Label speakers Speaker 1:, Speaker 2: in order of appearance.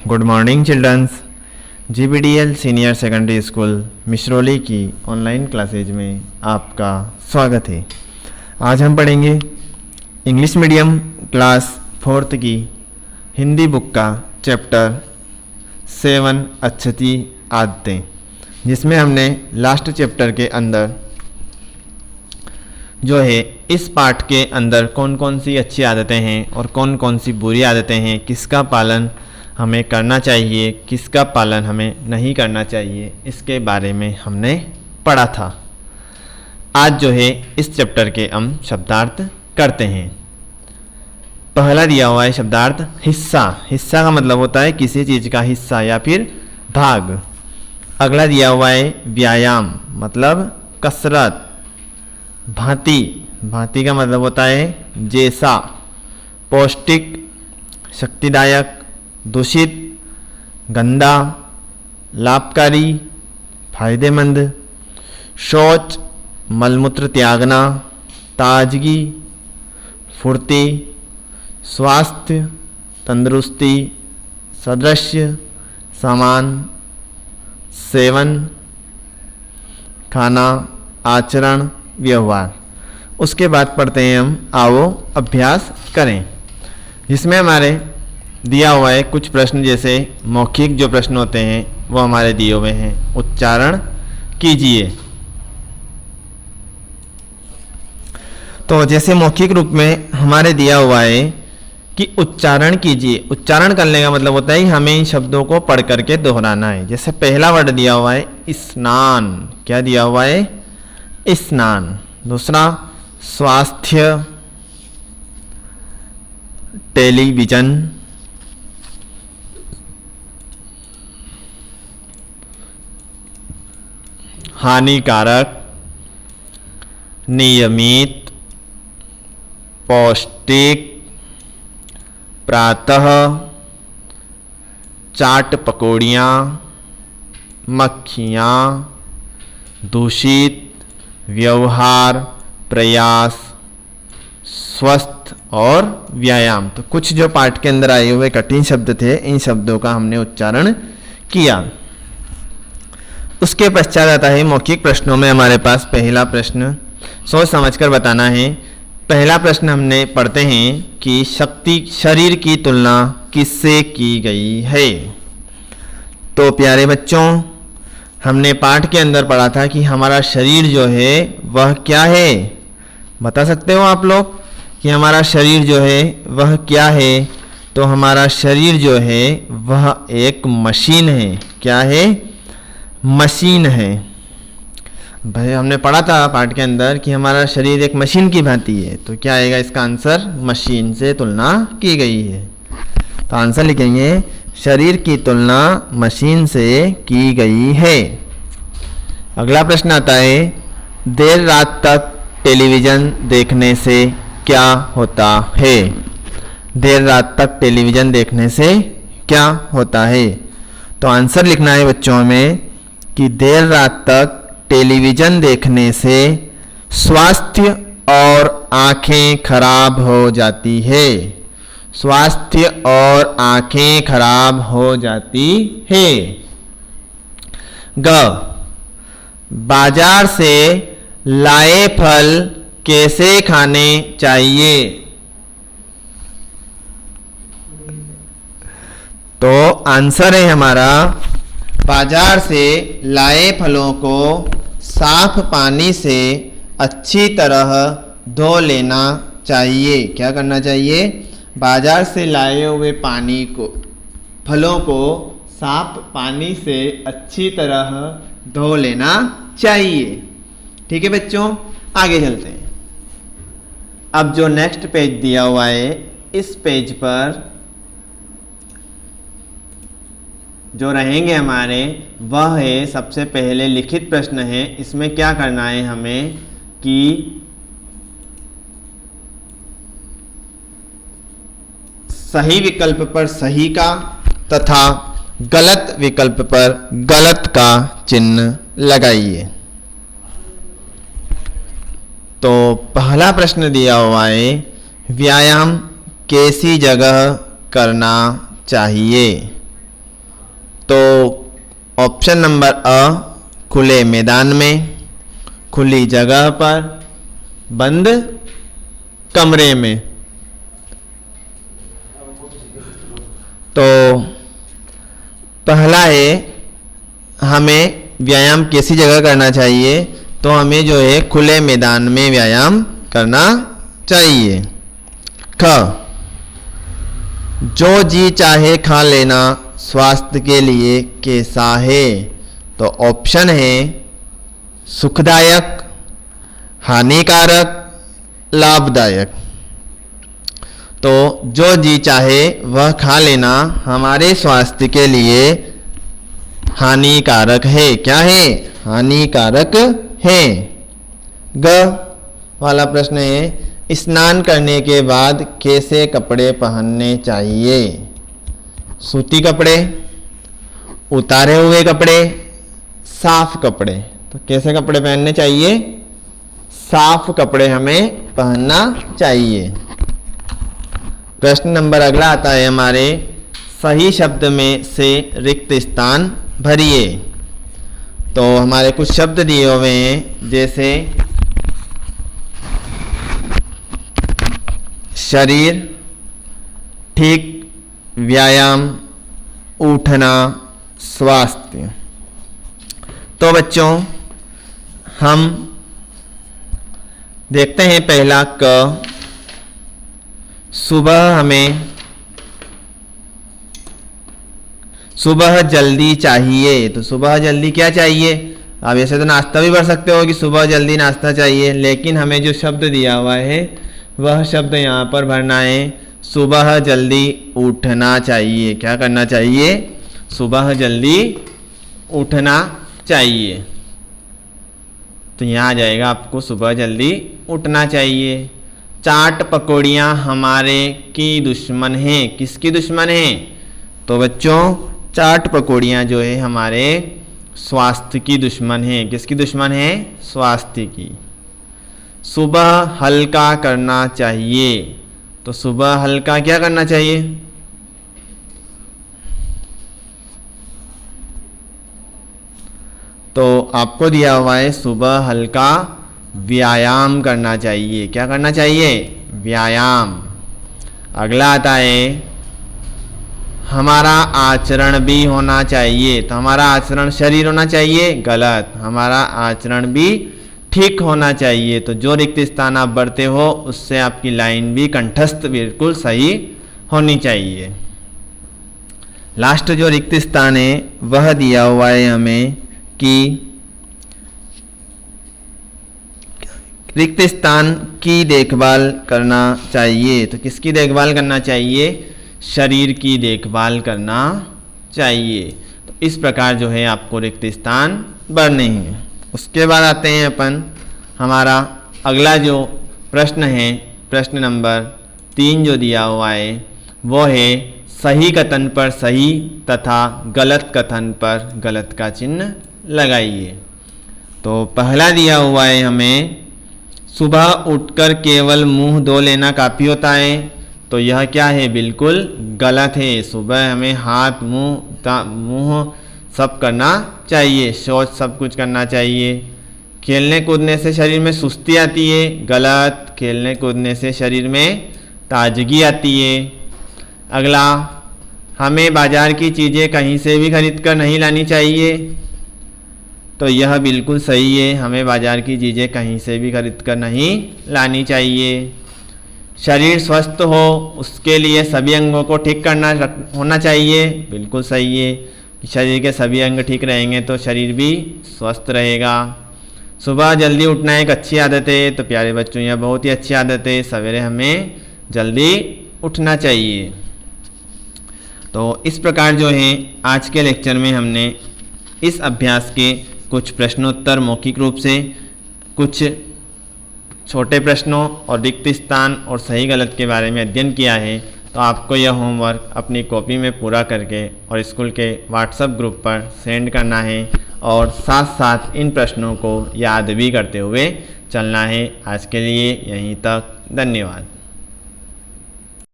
Speaker 1: Good morning childrens. GBDL senior secondary school Mishrauli की online classes में आपका स्वागत है। आज हम पढ़ेंगे इंग्लिश मीडियम क्लास 4th की हिंदी बुक का चैप्टर 7 अच्छी आदतें, जिसमें हमने लास्ट चैप्टर के अंदर जो है इस पाठ के अंदर कौन कौन सी अच्छी आदतें हैं और कौन कौन सी बुरी आदतें हैं, किसका पालन हमें करना चाहिए, किसका पालन हमें नहीं करना चाहिए, इसके बारे में हमने पढ़ा था। आज जो है इस चैप्टर के हम शब्दार्थ करते हैं। पहला दिया हुआ है शब्दार्थ हिस्सा। हिस्सा का मतलब होता है किसी चीज़ का हिस्सा या फिर भाग। अगला दिया हुआ है व्यायाम, मतलब कसरत। भांति, भांति का मतलब होता है जैसा। पौष्टिक, शक्तिदायक, दूषित, गंदा, लाभकारी, फायदेमंद। शौच, मलमूत्र त्यागना। ताजगी, फुर्ती, स्वास्थ्य, तंदुरुस्ती, सदृश्य, समान, सेवन, खाना, आचरण, व्यवहार। उसके बाद पढ़ते हैं हम आओ अभ्यास करें, जिसमें हमारे दिया हुआ है कुछ प्रश्न, जैसे मौखिक जो प्रश्न होते हैं वो हमारे दिए हुए हैं। उच्चारण कीजिए। तो जैसे मौखिक रूप में हमारे दिया हुआ है कि उच्चारण कीजिए। उच्चारण करने का मतलब होता है हमें इन शब्दों को पढ़ करके दोहराना है। जैसे पहला वर्ड दिया हुआ है स्नान। क्या दिया हुआ है? स्नान। दूसरा स्वास्थ्य, टेलीविजन। हानिकारक, नियमित, पौष्टिक, प्रातः, चाट पकौड़ियाँ, मक्खियाँ, दूषित, व्यवहार, प्रयास, स्वस्थ और व्यायाम। तो कुछ जो पाठ के अंदर आए हुए कठिन शब्द थे, इन शब्दों का हमने उच्चारण किया। उसके पश्चात आता है मौखिक प्रश्नों में हमारे पास पहला प्रश्न सोच समझकर बताना है। पहला प्रश्न हमने पढ़ते हैं कि शरीर की तुलना किससे की गई है। तो प्यारे बच्चों, हमने पाठ के अंदर पढ़ा था कि हमारा शरीर जो है वह क्या है। बता सकते हो आप लोग कि हमारा शरीर जो है वह क्या है? तो हमारा शरीर जो है वह एक मशीन है। क्या है? मशीन है। भाई हमने पढ़ा था पाठ के अंदर कि हमारा शरीर एक मशीन की भांति है। तो क्या आएगा इसका आंसर? मशीन से तुलना की गई है। तो आंसर लिखेंगे शरीर की तुलना मशीन से की गई है। अगला प्रश्न आता है देर रात तक टेलीविज़न देखने से क्या होता है। देर रात तक टेलीविज़न देखने से क्या होता है? तो आंसर लिखना है बच्चों में कि देर रात तक टेलीविज़न देखने से स्वास्थ्य और आँखें खराब हो जाती है। स्वास्थ्य और आँखें खराब हो जाती है। ग, बाजार से लाए फल कैसे खाने चाहिए। तो आंसर है हमारा बाजार से लाए फलों को साफ पानी से अच्छी तरह धो लेना चाहिए। क्या करना चाहिए? बाजार से लाए हुए फलों को साफ पानी से अच्छी तरह धो लेना चाहिए। ठीक है बच्चों, आगे चलते हैं। अब जो नेक्स्ट पेज दिया हुआ है, इस पेज पर जो रहेंगे हमारे वह है सबसे पहले लिखित प्रश्न है। इसमें क्या करना है हमें कि सही विकल्प पर सही का तथा गलत विकल्प पर गलत का चिन्ह लगाइए। तो पहला प्रश्न दिया हुआ है व्यायाम कैसी जगह करना चाहिए। तो ऑप्शन नंबर अ, खुले मैदान में, खुली जगह पर, बंद कमरे में। तो पहला है, हमें व्यायाम कैसी जगह करना चाहिए, तो हमें जो है खुले मैदान में व्यायाम करना चाहिए। ख, जो जी चाहे खा लेना स्वास्थ्य के लिए कैसा है, तो ऑप्शन है सुखदायक, हानिकारक, लाभदायक। तो जो जी चाहे वह खा लेना हमारे स्वास्थ्य के लिए हानिकारक है। क्या है? हानिकारक है। ग वाला प्रश्न है, स्नान करने के बाद कैसे कपड़े पहनने चाहिए? सूती कपड़े, उतारे हुए कपड़े, साफ कपड़े। तो कैसे कपड़े पहनने चाहिए? साफ कपड़े हमें पहनना चाहिए। प्रश्न नंबर अगला आता है हमारे, सही शब्द में से रिक्त स्थान भरिए। तो हमारे कुछ शब्द दिए हुए हैं, जैसे शरीर, ठीक, व्यायाम, उठना, स्वास्थ्य। तो बच्चों हम देखते हैं पहला क, सुबह जल्दी चाहिए। तो सुबह जल्दी क्या चाहिए? आप ऐसे तो नाश्ता भी पढ़ सकते हो कि सुबह जल्दी नाश्ता चाहिए, लेकिन हमें जो शब्द दिया हुआ है वह शब्द यहाँ पर भरना है, सुबह जल्दी उठना चाहिए। क्या करना चाहिए? सुबह जल्दी उठना चाहिए। तो यहाँ आ जाएगा आपको सुबह जल्दी उठना चाहिए। चाट पकौड़ियाँ हमारे की दुश्मन हैं। किसकी दुश्मन हैं? तो बच्चों चाट पकौड़ियाँ जो है हमारे स्वास्थ्य की दुश्मन है। किसकी दुश्मन है? स्वास्थ्य की। सुबह हल्का करना चाहिए। तो सुबह हल्का क्या करना चाहिए? तो आपको दिया हुआ है सुबह हल्का व्यायाम करना चाहिए। क्या करना चाहिए? व्यायाम। अगला आता है, हमारा आचरण भी होना चाहिए। तो हमारा आचरण शरीर होना चाहिए? गलत। हमारा आचरण भी ठीक होना चाहिए। तो जो रिक्त स्थान आप भरते हो उससे आपकी लाइन भी कंठस्थ बिल्कुल सही होनी चाहिए। लास्ट जो रिक्त स्थान है वह दिया हुआ है हमें कि रिक्त स्थान की देखभाल करना चाहिए। तो किसकी देखभाल करना चाहिए? शरीर की देखभाल करना चाहिए। तो इस प्रकार जो है आपको रिक्त स्थान भरने हैं। उसके बाद आते हैं अपन, हमारा अगला जो प्रश्न है, प्रश्न नंबर 3 जो दिया हुआ है वो है, सही कथन पर सही तथा गलत कथन पर गलत का चिन्ह लगाइए। तो पहला दिया हुआ है हमें, सुबह उठकर केवल मुंह धो लेना काफ़ी होता है। तो यह क्या है? बिल्कुल गलत है। सुबह हमें हाथ मुंह सब करना चाहिए, शौच सब कुछ करना चाहिए। खेलने कूदने से शरीर में सुस्ती आती है। गलत। खेलने कूदने से शरीर में ताजगी आती है। अगला, हमें बाजार की चीज़ें कहीं से भी खरीद कर नहीं लानी चाहिए। तो यह बिल्कुल सही है, हमें बाजार की चीज़ें कहीं से भी खरीद कर नहीं लानी चाहिए। शरीर स्वस्थ हो उसके लिए सभी अंगों को ठीक करना होना चाहिए। बिल्कुल सही है, शरीर के सभी अंग ठीक रहेंगे तो शरीर भी स्वस्थ रहेगा। सुबह जल्दी उठना एक अच्छी आदत है। तो प्यारे बच्चों यह बहुत ही अच्छी आदत है, सवेरे हमें जल्दी उठना चाहिए। तो इस प्रकार जो है आज के लेक्चर में हमने इस अभ्यास के कुछ प्रश्नोत्तर मौखिक रूप से, कुछ छोटे प्रश्नों और रिक्त स्थान और सही गलत के बारे में अध्ययन किया है। तो आपको यह होमवर्क अपनी कॉपी में पूरा करके और स्कूल के व्हाट्सएप ग्रुप पर सेंड करना है और साथ साथ इन प्रश्नों को याद भी करते हुए चलना है। आज के लिए यहीं तक, धन्यवाद।